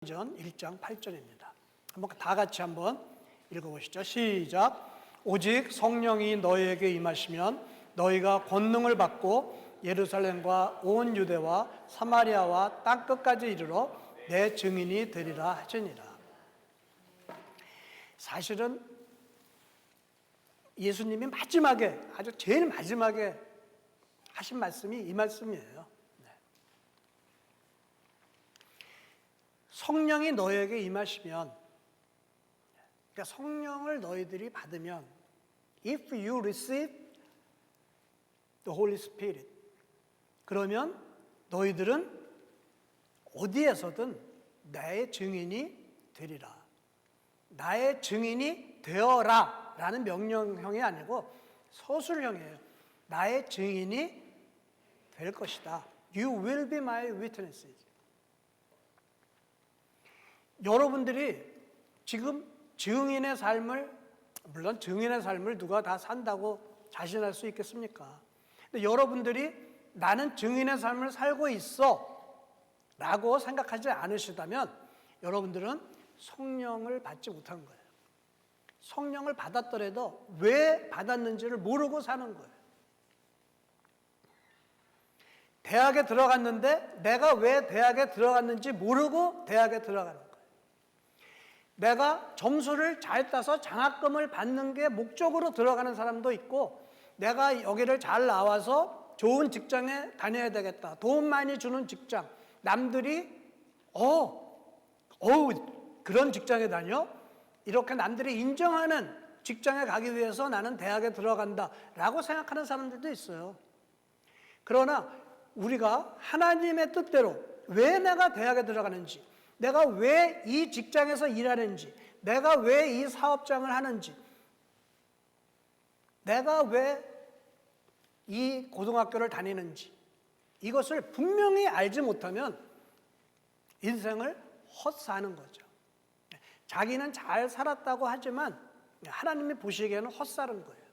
사도행전 1장 8절입니다. 한번 다 같이 한번 읽어보시죠. 시작. 오직 성령이 너희에게 임하시면 너희가 권능을 받고 예루살렘과 온 유대와 사마리아와 땅끝까지 이르러 내 증인이 되리라 하시니라. 사실은 예수님이 마지막에, 아주 제일 마지막에 하신 말씀이 이 말씀이에요. 성령이 너희에게 임하시면, 그러니까 성령을 너희들이 받으면, if you receive the Holy Spirit, 그러면 너희들은 어디에서든 나의 증인이 되리라. 나의 증인이 되어라 라는 명령형이 아니고 서술형이에요. 나의 증인이 될 것이다. You will be my witnesses. 여러분들이 지금 증인의 삶을, 물론 증인의 삶을 누가 다 산다고 자신할 수 있겠습니까? 근데 여러분들이 나는 증인의 삶을 살고 있어 라고 생각하지 않으시다면 여러분들은 성령을 받지 못한 거예요. 성령을 받았더라도 왜 받았는지를 모르고 사는 거예요. 대학에 들어갔는데 내가 왜 대학에 들어갔는지 모르고 대학에 들어가는 거예요. 내가 점수를 잘 따서 장학금을 받는 게 목적으로 들어가는 사람도 있고, 내가 여기를 잘 나와서 좋은 직장에 다녀야 되겠다, 돈 많이 주는 직장, 남들이 그런 직장에 다녀? 이렇게 남들이 인정하는 직장에 가기 위해서 나는 대학에 들어간다 라고 생각하는 사람들도 있어요. 그러나 우리가 하나님의 뜻대로 왜 내가 대학에 들어가는지, 내가 왜 이 직장에서 일하는지, 내가 왜 이 사업장을 하는지, 내가 왜 이 고등학교를 다니는지, 이것을 분명히 알지 못하면 인생을 헛사는 거죠. 자기는 잘 살았다고 하지만 하나님이 보시기에는 헛사는 거예요.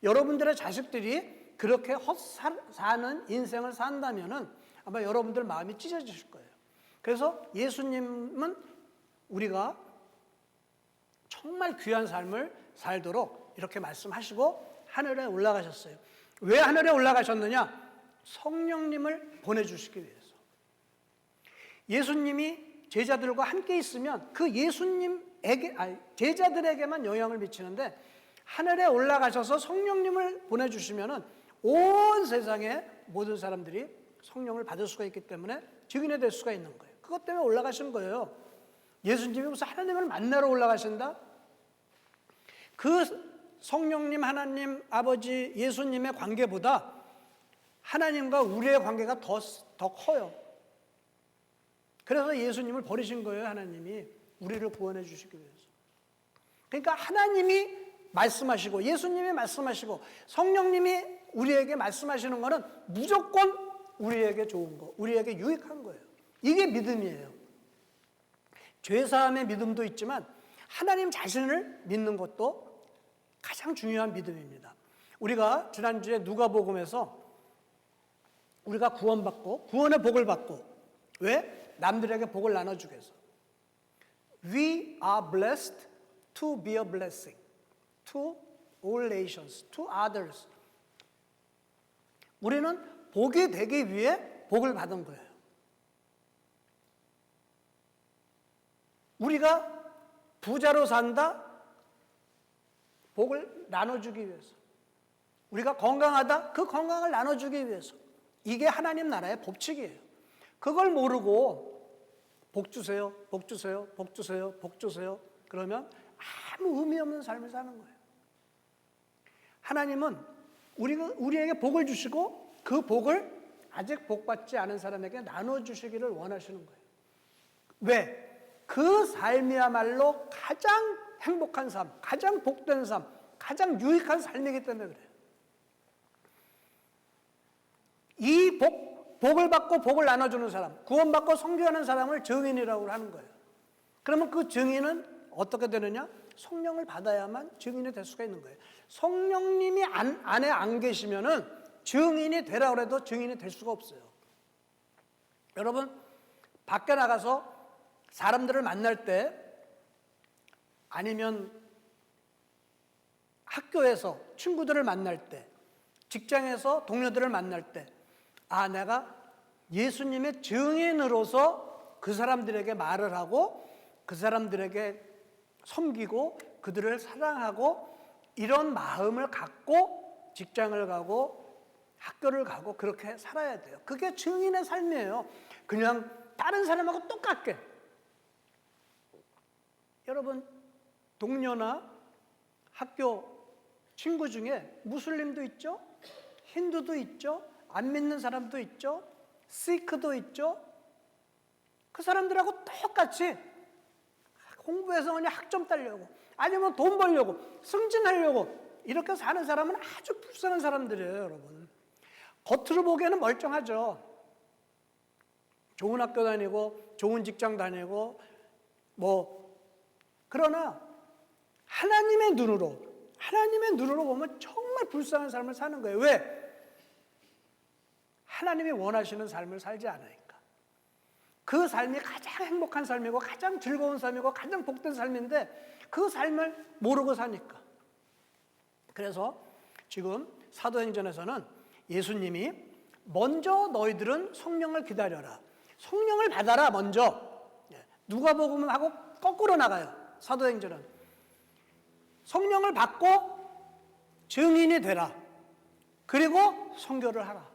여러분들의 자식들이 그렇게 헛사는 인생을 산다면 아마 여러분들 마음이 찢어지실 거예요. 그래서 예수님은 우리가 정말 귀한 삶을 살도록 이렇게 말씀하시고 하늘에 올라가셨어요. 왜 하늘에 올라가셨느냐? 성령님을 보내주시기 위해서. 예수님이 제자들과 함께 있으면 그 제자들에게만 영향을 미치는데, 하늘에 올라가셔서 성령님을 보내주시면 온 세상의 모든 사람들이 성령을 받을 수가 있기 때문에 증인이 될 수가 있는 거예요. 그것 때문에 올라가신 거예요. 예수님이 무슨 하나님을 만나러 올라가신다? 그 성령님, 하나님, 아버지, 예수님의 관계보다 하나님과 우리의 관계가 더 커요. 그래서 예수님을 버리신 거예요. 하나님이 우리를 구원해 주시기 위해서. 그러니까 하나님이 말씀하시고 예수님이 말씀하시고 성령님이 우리에게 말씀하시는 거는 무조건 우리에게 좋은 거, 우리에게 유익한 거예요. 이게 믿음이에요. 죄사함의 믿음도 있지만 하나님 자신을 믿는 것도 가장 중요한 믿음입니다. 우리가 지난주에 누가복음에서 우리가 구원받고 구원의 복을 받고, 왜? 남들에게 복을 나눠주기 위해서. We are blessed to be a blessing to all nations, to others. 우리는 복이 되기 위해 복을 받은 거예요. 우리가 부자로 산다? 복을 나눠주기 위해서. 우리가 건강하다? 그 건강을 나눠주기 위해서. 이게 하나님 나라의 법칙이에요. 그걸 모르고 복 주세요, 복 주세요, 복 주세요, 복 주세요, 그러면 아무 의미 없는 삶을 사는 거예요. 하나님은 우리에게 복을 주시고 그 복을 아직 복 받지 않은 사람에게 나눠주시기를 원하시는 거예요. 왜? 그 삶이야말로 가장 행복한 삶, 가장 복된 삶, 가장 유익한 삶이기 때문에 그래요. 이 복을 받고 복을 나눠주는 사람, 구원받고 선교하는 사람을 증인이라고 하는 거예요. 그러면 그 증인은 어떻게 되느냐? 성령을 받아야만 증인이 될 수가 있는 거예요. 성령님이 안에 안 계시면은 증인이 되라고 해도 증인이 될 수가 없어요. 여러분, 밖에 나가서 사람들을 만날 때 아니면 학교에서 친구들을 만날 때, 직장에서 동료들을 만날 때, 아, 내가 예수님의 증인으로서 그 사람들에게 말을 하고 그 사람들에게 섬기고 그들을 사랑하고 이런 마음을 갖고 직장을 가고 학교를 가고 그렇게 살아야 돼요. 그게 증인의 삶이에요. 그냥 다른 사람하고 똑같게. 여러분, 동료나 학교 친구 중에 무슬림도 있죠, 힌두도 있죠, 안 믿는 사람도 있죠, 시크도 있죠. 그 사람들하고 똑같이 공부해서 그냥 학점 따려고 아니면 돈 벌려고 승진하려고 이렇게 사는 사람은 아주 불쌍한 사람들이에요. 여러분, 겉으로 보기에는 멀쩡하죠. 좋은 학교 다니고 좋은 직장 다니고 그러나 하나님의 눈으로 보면 정말 불쌍한 삶을 사는 거예요. 왜? 하나님이 원하시는 삶을 살지 않으니까. 그 삶이 가장 행복한 삶이고 가장 즐거운 삶이고 가장 복된 삶인데 그 삶을 모르고 사니까. 그래서 지금 사도행전에서는 예수님이 먼저 너희들은 성령을 기다려라, 성령을 받아라 먼저. 누가복음하고 거꾸로 나가요. 사도행전은 성령을 받고 증인이 되라, 그리고 선교를 하라.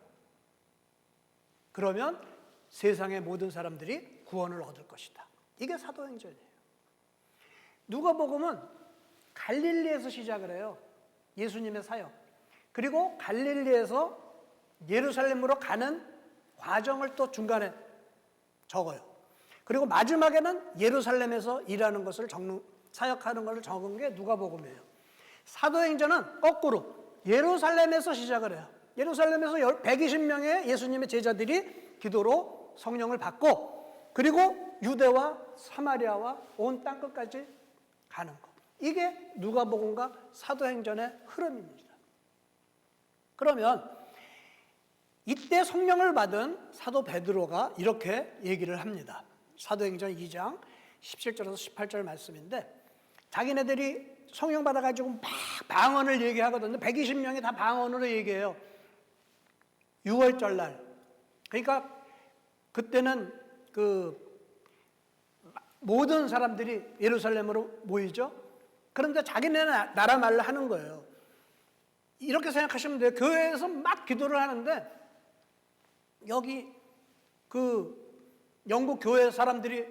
그러면 세상의 모든 사람들이 구원을 얻을 것이다. 이게 사도행전이에요. 누가복음은 갈릴리에서 시작을 해요. 예수님의 사역. 그리고 갈릴리에서 예루살렘으로 가는 과정을 또 중간에 적어요. 그리고 마지막에는 예루살렘에서 일하는 것을 사역하는 것을 적은 게 누가복음이에요. 사도행전은 거꾸로 예루살렘에서 시작을 해요. 예루살렘에서 120명의 예수님의 제자들이 기도로 성령을 받고 그리고 유대와 사마리아와 온 땅끝까지 가는 것. 이게 누가복음과 사도행전의 흐름입니다. 그러면 이때 성령을 받은 사도 베드로가 이렇게 얘기를 합니다. 사도행전 2장 17절에서 18절 말씀인데, 자기네들이 성령 받아가지고 막 방언을 얘기하거든요. 120명이 다 방언으로 얘기해요. 6월절 날. 그러니까 그때는 모든 사람들이 예루살렘으로 모이죠. 그런데 자기네 나라 말로 하는 거예요. 이렇게 생각하시면 돼요. 교회에서 막 기도를 하는데 여기 영국 교회 사람들이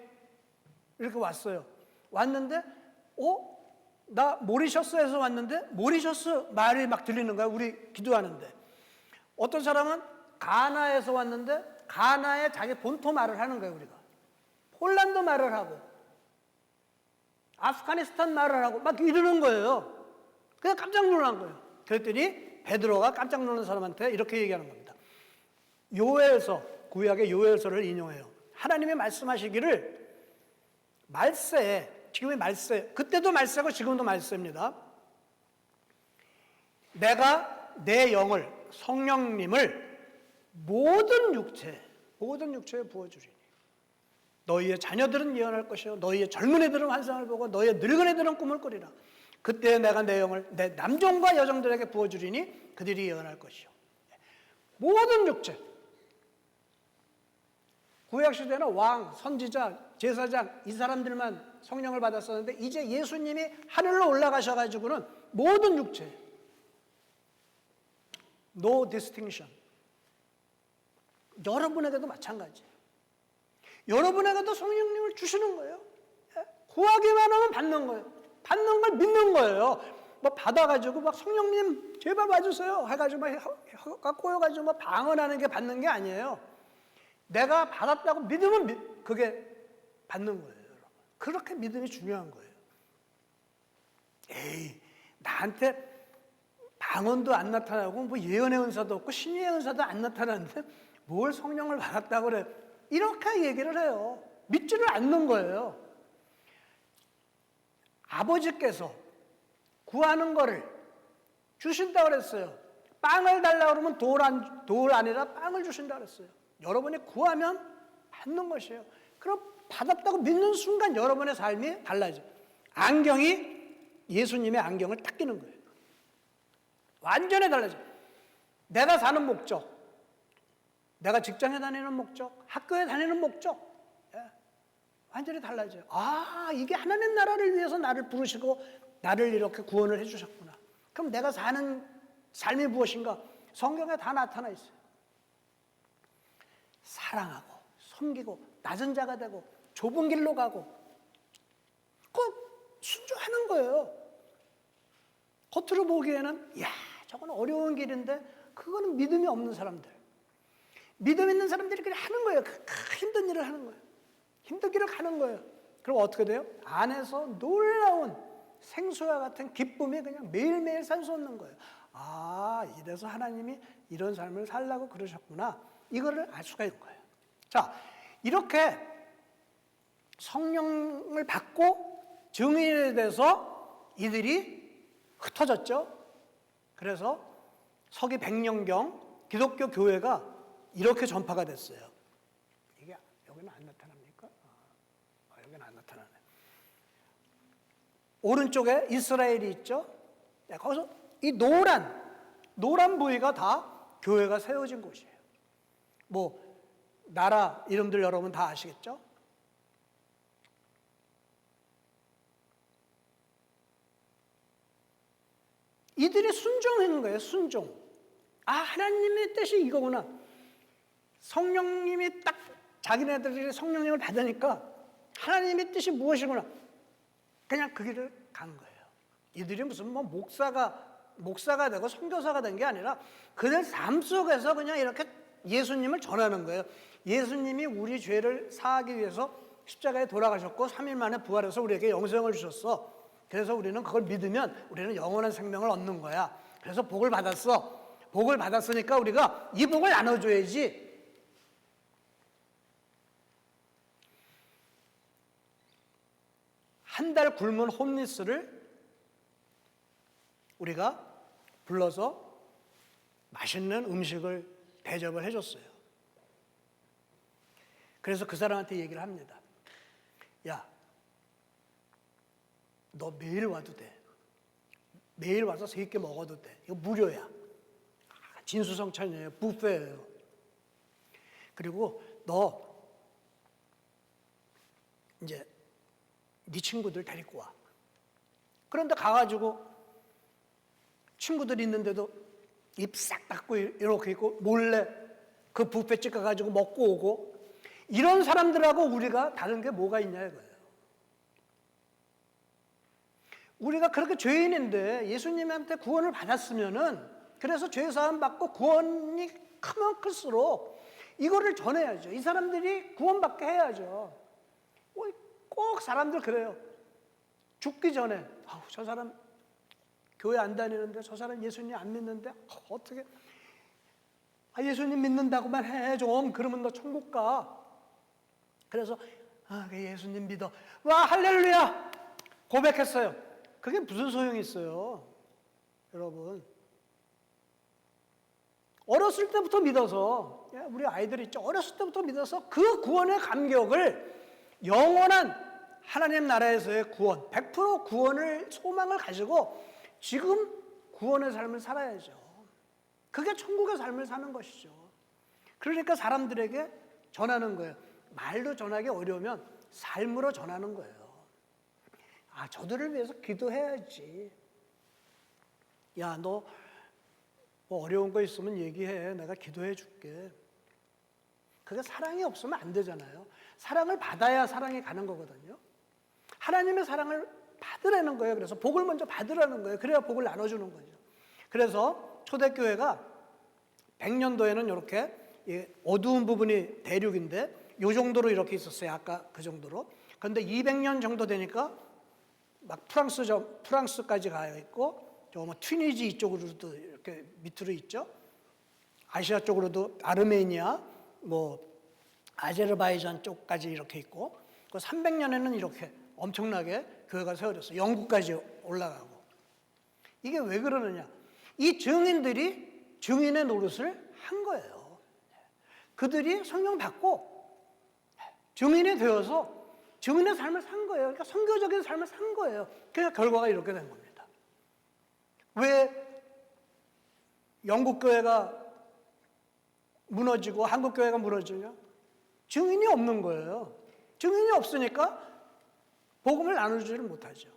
이렇게 왔어요. 왔는데 나 모리셔스에서 왔는데 모리셔스 말이 막 들리는 거야. 우리 기도하는데. 어떤 사람은 가나에서 왔는데 가나에 자기 본토 말을 하는 거예요. 우리가 폴란드 말을 하고 아프가니스탄 말을 하고 막 이러는 거예요. 그냥 깜짝 놀란 거예요. 그랬더니 베드로가 깜짝 놀란 사람한테 이렇게 얘기하는 겁니다. 요엘서, 구약의 요엘서를 인용해요. 하나님이 말씀하시기를 말세에, 지금의 말세, 그때도 말세고 지금도 말세입니다. 내가 내 영을, 성령님을 모든 육체에 부어주리니 너희의 자녀들은 예언할 것이요 너희의 젊은이들은 환상을 보고 너희의 늙은이들은 꿈을 꾸리라. 그때 내가 내 영을 내 남종과 여종들에게 부어주리니 그들이 예언할 것이요. 모든 육체. 구약시대는 왕, 선지자, 제사장 이 사람들만 성령을 받았었는데 이제 예수님이 하늘로 올라가셔가지고는 모든 육체, no distinction. 여러분에게도 마찬가지예요. 여러분에게도 성령님을 주시는 거예요. 구하기만 하면 받는 거예요. 받는 걸 믿는 거예요. 받아가지고 막 성령님 제발 와주세요 해가지고 꼬여가지고 방언하는 게 받는 게 아니에요. 내가 받았다고 믿으면 그게 받는 거예요. 여러분. 그렇게 믿음이 중요한 거예요. 에이, 나한테 방언도 안 나타나고 예언의 은사도 없고 신의의 은사도 안 나타나는데 뭘 성령을 받았다고 그래. 이렇게 얘기를 해요. 믿지를 않는 거예요. 아버지께서 구하는 거를 주신다고 그랬어요. 빵을 달라고 그러면 돌 아니라 빵을 주신다고 그랬어요. 여러분이 구하면 받는 것이에요. 그럼 받았다고 믿는 순간 여러분의 삶이 달라져. 안경이 예수님의 안경을 딱 끼는 거예요. 완전히 달라져. 내가 사는 목적, 내가 직장에 다니는 목적, 학교에 다니는 목적, 완전히 달라져요. 아, 이게 하나님 나라를 위해서 나를 부르시고 나를 이렇게 구원을 해주셨구나. 그럼 내가 사는 삶이 무엇인가? 성경에 다 나타나 있어요. 사랑하고 섬기고 낮은 자가 되고 좁은 길로 가고 꼭 순종하는 거예요. 겉으로 보기에는 야, 저건 어려운 길인데 그거는 믿음이 없는 사람들, 믿음 있는 사람들이 그냥 하는 거예요. 힘든 일을 하는 거예요. 힘든 길을 가는 거예요. 그럼 어떻게 돼요? 안에서 놀라운 생수와 같은 기쁨이 그냥 매일매일 솟는 거예요. 아, 이래서 하나님이 이런 삶을 살라고 그러셨구나. 이거를 알 수가 있는 거예요. 자, 이렇게 성령을 받고 증인이 돼서 이들이 흩어졌죠. 그래서 서기 100년경 기독교 교회가 이렇게 전파가 됐어요. 이게 여기는 안 나타납니까? 여기는 안 나타나네. 오른쪽에 이스라엘이 있죠. 거기서 이 노란 부위가 다 교회가 세워진 곳이에요. 뭐 나라 이름들 여러분 다 아시겠죠? 이들이 순종한 거예요. 순종. 아, 하나님의 뜻이 이거구나. 성령님이 딱 자기네들이 성령님을 받으니까 하나님의 뜻이 무엇이구나. 그냥 그 길을 간 거예요. 이들이 무슨 뭐 목사가 되고 선교사가 된 게 아니라 그들 삶 속에서 그냥 이렇게 예수님을 전하는 거예요. 예수님이 우리 죄를 사하기 위해서 십자가에 돌아가셨고 3일 만에 부활해서 우리에게 영생을 주셨어. 그래서 우리는 그걸 믿으면 우리는 영원한 생명을 얻는 거야. 그래서 복을 받았어. 복을 받았으니까 우리가 이 복을 나눠줘야지. 한 달 굶은 홈리스를 우리가 불러서 맛있는 음식을 대접을 해줬어요. 그래서 그 사람한테 얘기를 합니다. 야, 너 매일 와도 돼. 매일 와서 3끼 먹어도 돼. 이거 무료야. 진수성찬이에요. 뷔페예요. 그리고 너 이제 네 친구들 데리고 와. 그런데 가가지고 친구들이 있는데도 입 싹 닫고 이렇게 있고 몰래 그 뷔페집 가가지고 먹고 오고, 이런 사람들하고 우리가 다른 게 뭐가 있냐 이거예요. 우리가 그렇게 죄인인데 예수님한테 구원을 받았으면은, 그래서 죄사함 받고 구원이 크면 클수록 이거를 전해야죠. 이 사람들이 구원받게 해야죠. 꼭 사람들 그래요. 죽기 전에 저 사람 교회 안 다니는데, 저 사람 예수님 안 믿는데 어떻게 예수님 믿는다고만 해 좀. 그러면 너 천국 가. 그래서 예수님 믿어. 와, 할렐루야 고백했어요. 그게 무슨 소용이 있어요, 여러분? 어렸을 때부터 믿어서, 우리 아이들 있죠. 어렸을 때부터 믿어서 그 구원의 감격을, 영원한 하나님 나라에서의 구원, 100% 구원을 소망을 가지고 지금 구원의 삶을 살아야죠. 그게 천국의 삶을 사는 것이죠. 그러니까 사람들에게 전하는 거예요. 말로 전하기 어려우면 삶으로 전하는 거예요. 저들을 위해서 기도해야지. 야, 너 뭐 어려운 거 있으면 얘기해. 내가 기도해 줄게. 그게 사랑이 없으면 안 되잖아요. 사랑을 받아야 사랑이 가는 거거든요. 하나님의 사랑을 받으라는 거예요. 그래서 복을 먼저 받으라는 거예요. 그래야 복을 나눠주는 거죠. 그래서 초대교회가 100년도에는 이렇게 어두운 부분이 대륙인데 이 정도로 이렇게 있었어요. 아까 그 정도로. 그런데 200년 정도 되니까 막 프랑스까지 가 있고, 저 뭐 튀니지 이쪽으로도 이렇게 밑으로 있죠. 아시아 쪽으로도 아르메니아, 뭐 아제르바이잔 쪽까지 이렇게 있고, 그 300년에는 이렇게 엄청나게 교회가 세워졌어요. 영국까지 올라가고. 이게 왜 그러느냐? 이 증인들이 증인의 노릇을 한 거예요. 그들이 성령 받고 증인이 되어서 증인의 삶을 산 거예요. 그러니까 선교적인 삶을 산 거예요. 그러니까 결과가 이렇게 된 겁니다. 왜 영국 교회가 무너지고 한국 교회가 무너지냐? 증인이 없는 거예요. 증인이 없으니까 복음을 나누지를 못하죠.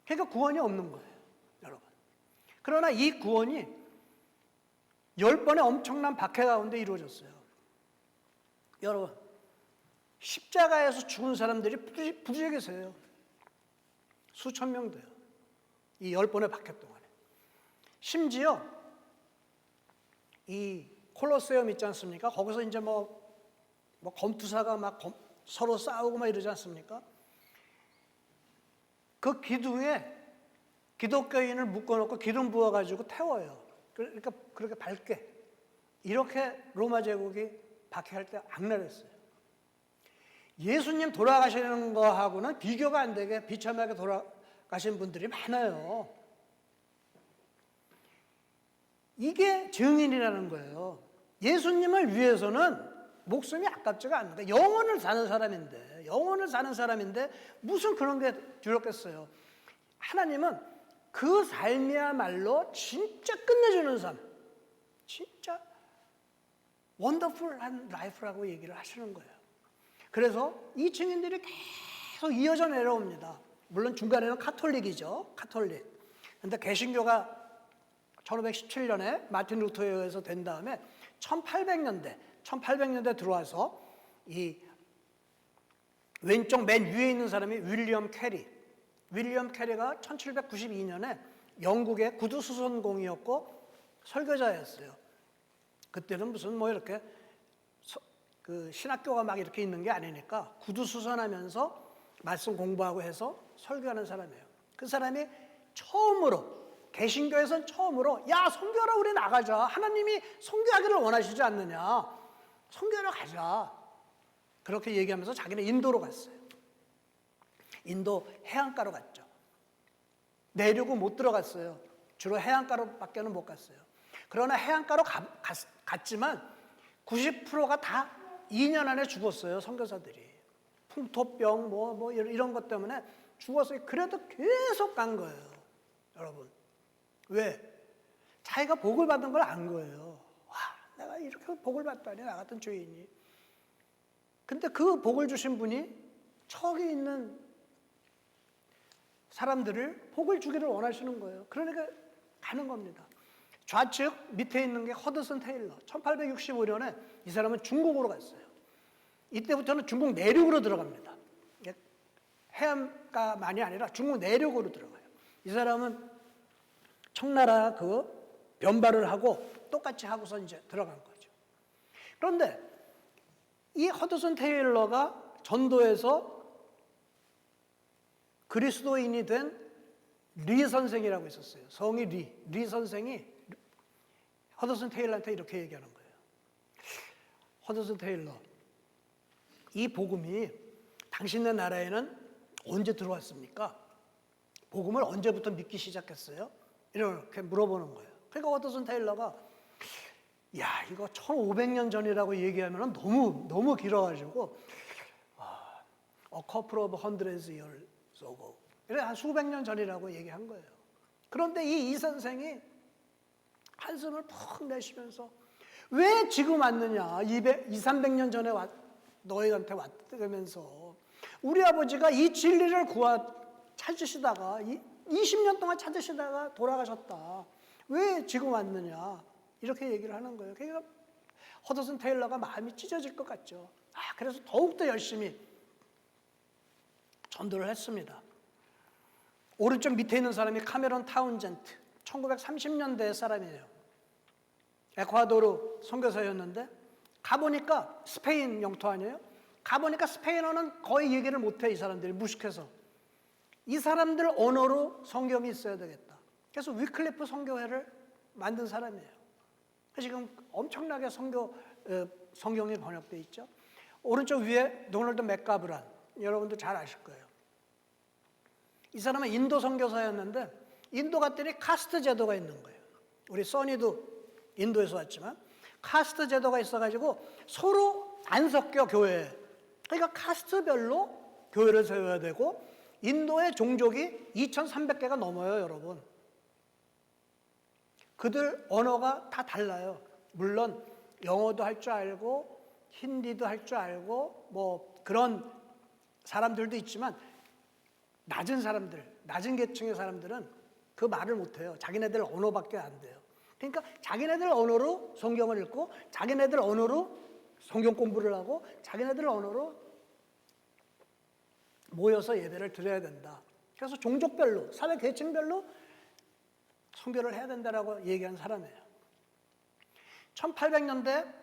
그러니까 구원이 없는 거예요, 여러분. 그러나 이 구원이 10번의 엄청난 박해 가운데 이루어졌어요. 여러분, 십자가에서 죽은 사람들이 부지에 계세요. 수천 명 돼요. 이 10번의 박해 동안에. 심지어 이 콜로세움 있지 않습니까? 거기서 이제 뭐 검투사가 막 서로 싸우고 막 이러지 않습니까? 그 기둥에 기독교인을 묶어놓고 기름 부어가지고 태워요. 그러니까 그렇게 밝게. 이렇게 로마 제국이 박해할 때 악랄했어요. 예수님 돌아가시는 거하고는 비교가 안 되게 비참하게 돌아가신 분들이 많아요. 이게 증인이라는 거예요. 예수님을 위해서는 목숨이 아깝지가 않는데 영혼을 사는 사람인데 무슨 그런 게 두렵겠어요. 하나님은 그 삶이야말로 진짜 끝내주는 삶, 진짜 원더풀한 라이프라고 얘기를 하시는 거예요. 그래서 이 증인들이 계속 이어져 내려옵니다. 물론 중간에는 카톨릭이죠. 카톨릭. 근데 개신교가 1517년에 마틴 루터에 의해서 된 다음에 1800년대 들어와서 이 왼쪽 맨 위에 있는 사람이 윌리엄 캐리가 1792년에 영국의 구두수선공이었고 설교자였어요. 그때는 무슨 뭐 이렇게 그 신학교가 막 이렇게 있는 게 아니니까 구두수선하면서 말씀 공부하고 해서 설교하는 사람이에요. 그 사람이 처음으로 개신교에서는 처음으로 야 선교하러 우리 나가자. 하나님이 선교하기를 원하시지 않느냐. 선교하러 가자. 그렇게 얘기하면서 자기는 인도로 갔어요. 인도 해안가로 갔죠. 내륙은 못 들어갔어요. 주로 해안가로밖에는 못 갔어요. 그러나 해안가로 갔지만 90%가 다 2년 안에 죽었어요. 선교사들이. 풍토병 뭐 이런 것 때문에 죽었어요. 그래도 계속 간 거예요. 여러분. 왜? 자기가 복을 받은 걸 안 거예요. 와, 내가 이렇게 복을 받다니, 나 같은 죄인이. 근데 그 복을 주신 분이 척이 있는 사람들을 복을 주기를 원하시는 거예요. 그러니까 가는 겁니다. 좌측 밑에 있는 게 허드슨 테일러. 1865년에 이 사람은 중국으로 갔어요. 이때부터는 중국 내륙으로 들어갑니다. 해안가만이 아니라 중국 내륙으로 들어가요. 이 사람은 청나라 그 변발을 하고 똑같이 하고서 이제 들어간 거죠. 그런데 이 허드슨 테일러가 전도에서 그리스도인이 된 리 선생이라고 있었어요. 성이 리 선생이 허드슨 테일러한테 이렇게 얘기하는 거예요. 허드슨 테일러, 이 복음이 당신네 나라에는 언제 들어왔습니까? 복음을 언제부터 믿기 시작했어요? 이렇게 물어보는 거예요. 그러니까 허드슨 테일러가 야 이거 1500년 전이라고 얘기하면 너무 길어가지고 a couple of hundred years ago 이래 한 수백 년 전이라고 얘기한 거예요. 그런데 이 선생이 한숨을 푹 내쉬면서 왜 지금 왔느냐 200-300년 전에 너희한테 왔다면서 우리 아버지가 이 진리를 찾으시다가 20년 동안 찾으시다가 돌아가셨다. 왜 지금 왔느냐 이렇게 얘기를 하는 거예요. 그러니까 허드슨 테일러가 마음이 찢어질 것 같죠. 그래서 더욱더 열심히 전도를 했습니다. 오른쪽 밑에 있는 사람이 카메론 타운젠트, 1930년대 사람이에요. 에콰도르 선교사였는데 가보니까 스페인 영토 아니에요? 가보니까 스페인어는 거의 얘기를 못해. 이 사람들이 무식해서. 이 사람들 언어로 성경이 있어야 되겠다. 그래서 위클리프 선교회를 만든 사람이에요. 지금 엄청나게 성경이 번역되어 있죠. 오른쪽 위에 도널드 맥가브란, 여러분도 잘 아실 거예요. 이 사람은 인도 선교사였는데 인도 갔더니 카스트 제도가 있는 거예요. 우리 써니도 인도에서 왔지만 카스트 제도가 있어가지고 서로 안 섞여 교회에. 그러니까 카스트별로 교회를 세워야 되고 인도의 종족이 2,300개가 넘어요, 여러분. 그들 언어가 다 달라요. 물론 영어도 할 줄 알고 힌디도 할 줄 알고 뭐 그런 사람들도 있지만 낮은 사람들, 낮은 계층의 사람들은 그 말을 못해요. 자기네들 언어밖에 안 돼요. 그러니까 자기네들 언어로 성경을 읽고 자기네들 언어로 성경 공부를 하고 자기네들 언어로 모여서 예배를 드려야 된다. 그래서 종족별로, 사회 계층별로 선교를 해야 된다라고 얘기한 사람이에요. 1800년대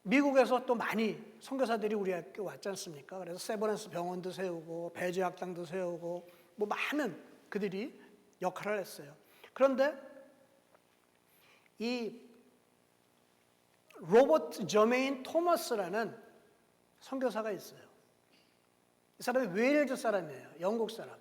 미국에서 또 많이 선교사들이 우리 학교 왔지 않습니까? 그래서 세버런스 병원도 세우고 배제학당도 세우고 뭐 많은 그들이 역할을 했어요. 그런데 이 로버트 저메인 토머스라는 선교사가 있어요. 이 사람이 웨일즈 사람이에요. 영국 사람.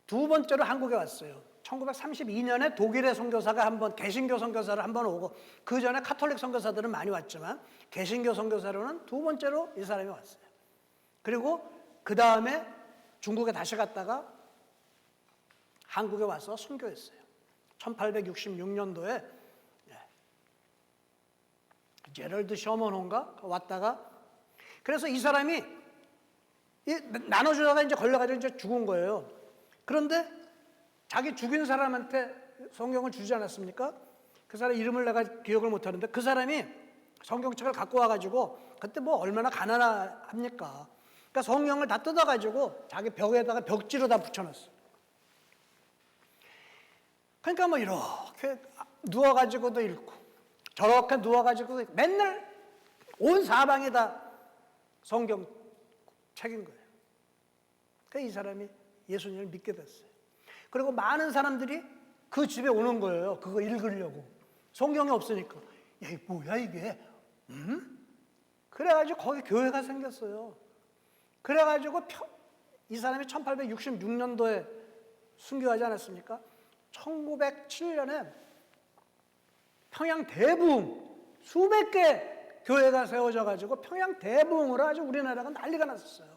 두 번째로 한국에 왔어요. 1932년에 독일의 선교사가 한번 개신교 선교사를 한번 오고 그 전에 카톨릭 선교사들은 많이 왔지만 개신교 선교사로는 두 번째로 이 사람이 왔어요. 그리고 그 다음에 중국에 다시 갔다가 한국에 와서 선교했어요. 1866년도에 제럴드 셔먼호인가 왔다가 그래서 이 사람이 나눠주다가 이제 걸려가지고 이제 죽은 거예요. 그런데 자기 죽인 사람한테 성경을 주지 않았습니까? 그 사람 이름을 내가 기억을 못하는데 그 사람이 성경책을 갖고 와가지고 그때 뭐 얼마나 가난합니까? 그러니까 성경을 다 뜯어가지고 자기 벽에다가 벽지로 다 붙여놨어. 그러니까 뭐 이렇게 누워가지고도 읽고 저렇게 누워가지고도 읽고 맨날 온 사방이 다 성경책인 거예요. 그러니까 이 사람이 예수님을 믿게 됐어요. 그리고 많은 사람들이 그 집에 오는 거예요. 그거 읽으려고. 성경이 없으니까. 야, 이게 뭐야 이게? 그래가지고 거기 교회가 생겼어요. 그래가지고 이 사람이 1866년도에 순교하지 않았습니까? 1907년에 평양 대부흥 수백 개 교회가 세워져가지고 평양 대부흥으로 아주 우리나라가 난리가 났었어요.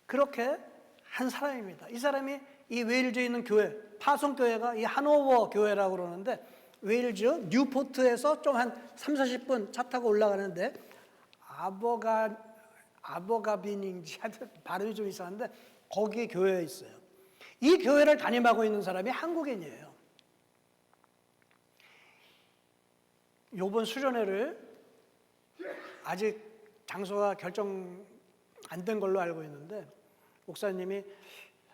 그렇게 한 사람입니다. 이 사람이 이 웨일즈에 있는 교회, 파송교회가 이 하노버 교회라고 그러는데 웨일즈 뉴포트에서 좀 한 30-40분 차 타고 올라가는데 아버가비닝지 하여튼 발음이 좀 이상한데 거기에 교회에 있어요. 이 교회를 담임하고 있는 사람이 한국인이에요. 이번 수련회를 아직 장소가 결정 안 된 걸로 알고 있는데 목사님이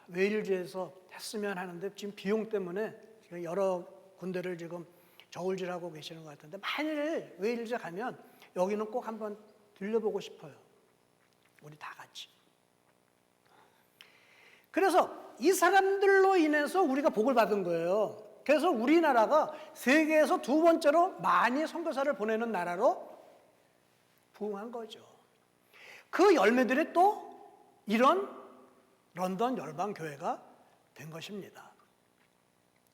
웨일즈에서 했으면 하는데 지금 비용 때문에 지금 여러 군데를 지금 저울질하고 계시는 것 같은데 만일 웨일즈 가면 여기는 꼭 한번 들려보고 싶어요. 우리 다 같이. 그래서 이 사람들로 인해서 우리가 복을 받은 거예요. 그래서 우리나라가 세계에서 두 번째로 많이 선교사를 보내는 나라로 부흥한 거죠. 그 열매들이 또 이런 런던 열방교회가 된 것입니다.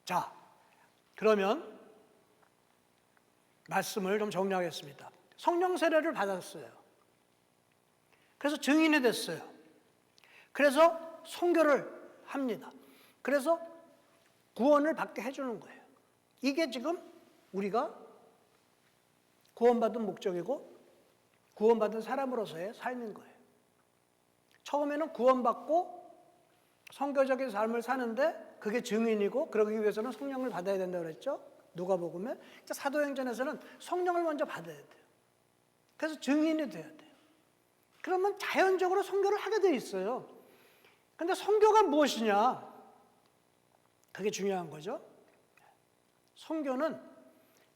자, 그러면 말씀을 좀 정리하겠습니다. 성령 세례를 받았어요. 그래서 증인이 됐어요. 그래서 선교를 합니다. 그래서 구원을 받게 해주는 거예요. 이게 지금 우리가 구원받은 목적이고 구원받은 사람으로서의 삶인 거예요. 처음에는 구원받고 선교적인 삶을 사는데 그게 증인이고 그러기 위해서는 성령을 받아야 된다고 그랬죠. 누가복음에. 사도행전에서는 성령을 먼저 받아야 돼요. 그래서 증인이 돼야 돼요. 그러면 자연적으로 선교를 하게 돼 있어요. 근데 선교가 무엇이냐? 그게 중요한 거죠. 선교는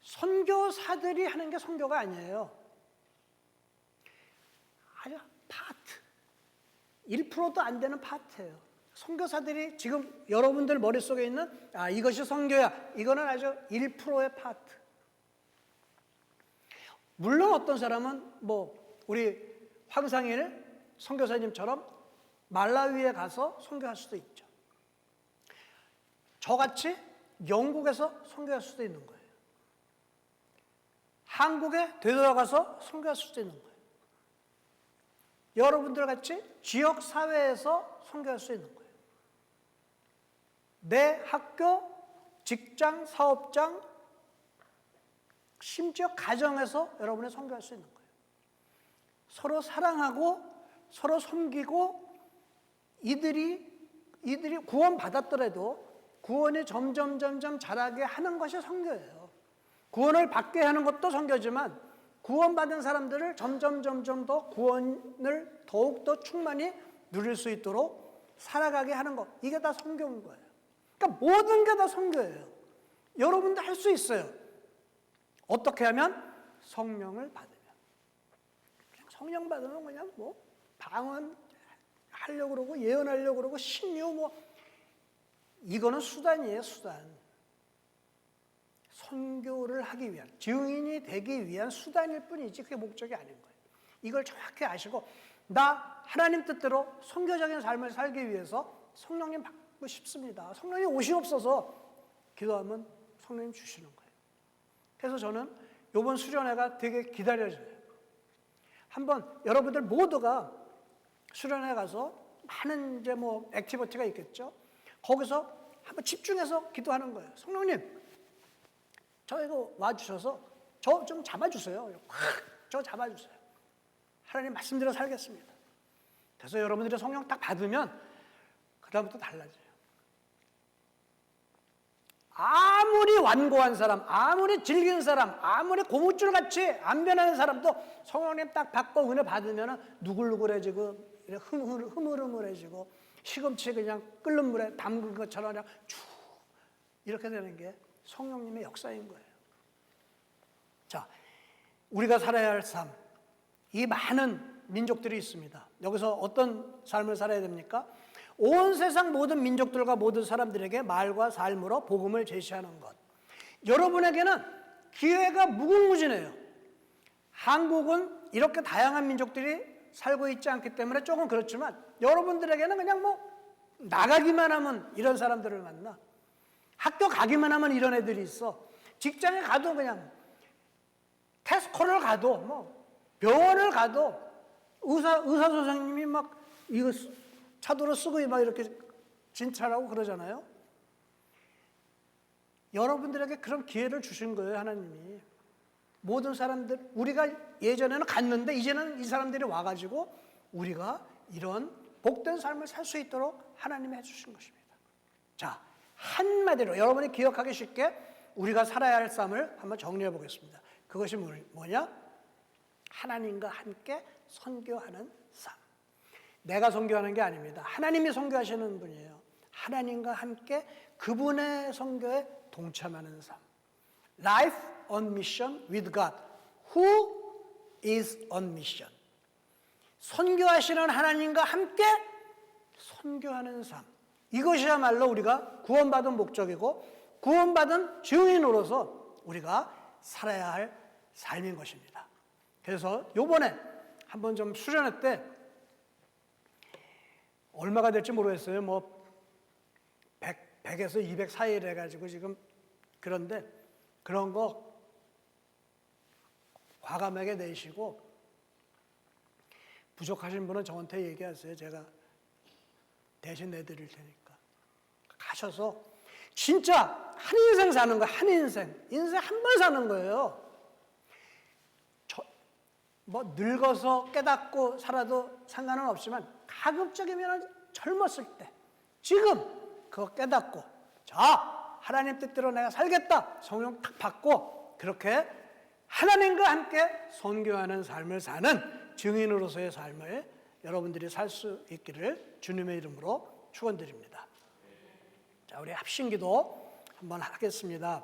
선교사들이 하는 게 선교가 아니에요. 아주 파트. 1%도 안 되는 파트예요. 선교사들이 지금 여러분들 머릿속에 있는 이것이 선교야. 이거는 아주 1%의 파트. 물론 어떤 사람은 뭐 우리 황상일 선교사님처럼 말라위에 가서 선교할 수도 있죠. 저같이 영국에서 선교할 수도 있는 거예요. 한국에 되돌아가서 선교할 수도 있는 거예요. 여러분들 같이 지역 사회에서 선교할 수 있는 거예요. 내 학교, 직장, 사업장, 심지어 가정에서 여러분이 선교할 수 있는 거예요. 서로 사랑하고 서로 섬기고 이들이 구원 받았더라도 구원이 점점 자라게 하는 것이 선교예요. 구원을 받게 하는 것도 선교지만 구원받은 사람들을 점점 더 구원을 더욱더 충만히 누릴 수 있도록 살아가게 하는 것, 이게 다 선교인 거예요. 그러니까 모든 게 다 선교예요. 여러분도 할 수 있어요. 어떻게 하면? 성령을 받으면. 그냥 성령 받으면 그냥 뭐 방언하려고 그러고 예언하려고 그러고 신유 뭐 이거는 수단이에요, 수단. 선교를 하기 위한, 증인이 되기 위한 수단일 뿐이지 그게 목적이 아닌 거예요. 이걸 정확히 아시고 나 하나님 뜻대로 선교적인 삶을 살기 위해서 성령님 받고 싶습니다. 성령님 오시옵소서 기도하면 성령님 주시는 거예요. 그래서 저는 이번 수련회가 되게 기다려져요. 한번 여러분들 모두가 수련회 가서 많은 이제 뭐 액티비티가 있겠죠. 거기서 한번 집중해서 기도하는 거예요. 성령님, 저 이거 와주셔서 저 좀 잡아주세요. 저 잡아주세요. 하나님 말씀대로 살겠습니다. 그래서 여러분들이 성령 딱 받으면 그다음부터 달라져요. 아무리 완고한 사람, 아무리 질긴 사람, 아무리 고무줄같이 안 변하는 사람도 성령님 딱 받고 은혜 받으면 누글누글해지고 흐물흐물해지고 시금치 그냥 끓는 물에 담근 것처럼 그냥 쭉 이렇게 되는 게 성령님의 역사인 거예요. 자, 우리가 살아야 할 삶, 이 많은 민족들이 있습니다. 여기서 어떤 삶을 살아야 됩니까? 온 세상 모든 민족들과 모든 사람들에게 말과 삶으로 복음을 제시하는 것. 여러분에게는 기회가 무궁무진해요. 한국은 이렇게 다양한 민족들이 살고 있지 않기 때문에 조금 그렇지만 여러분들에게는 그냥 뭐 나가기만 하면 이런 사람들을 만나. 학교 가기만 하면 이런 애들이 있어. 직장에 가도 그냥 테스코를 가도 뭐 병원을 가도 의사 선생님이 막 이거 차도로 쓰고 막 이렇게 진찰하고 그러잖아요. 여러분들에게 그런 기회를 주신 거예요, 하나님이. 모든 사람들, 우리가 예전에는 갔는데 이제는 이 사람들이 와가지고 우리가 이런 복된 삶을 살 수 있도록 하나님이 해주신 것입니다. 자, 한마디로 여러분이 기억하기 쉽게 우리가 살아야 할 삶을 한번 정리해 보겠습니다. 그것이 뭐냐? 하나님과 함께 선교하는 삶. 내가 선교하는 게 아닙니다. 하나님이 선교하시는 분이에요. 하나님과 함께 그분의 선교에 동참하는 삶. Life on mission with God. Who is on mission? 선교하시는 하나님과 함께 선교하는 삶. 이것이야말로 우리가 구원받은 목적이고 구원받은 증인으로서 우리가 살아야 할 삶인 것입니다. 그래서 요번에 한번 좀 수련회 때 얼마가 될지 모르겠어요. 뭐 100에서 200 사이를 해가지고 지금 그런데 그런 거 과감하게 내시고 부족하신 분은 저한테 얘기하세요. 제가 대신 내드릴 테니까. 가셔서 진짜 한 인생 사는 거예요. 한 인생 한 번 사는 거예요. 뭐 늙어서 깨닫고 살아도 상관은 없지만 가급적이면 젊었을 때 지금 그거 깨닫고 자 하나님 뜻대로 내가 살겠다 성령 탁 받고 그렇게 하나님과 함께 선교하는 삶을 사는 증인으로서의 삶을 여러분들이 살 수 있기를 주님의 이름으로 축원드립니다. 자, 우리 합심기도 한번 하겠습니다.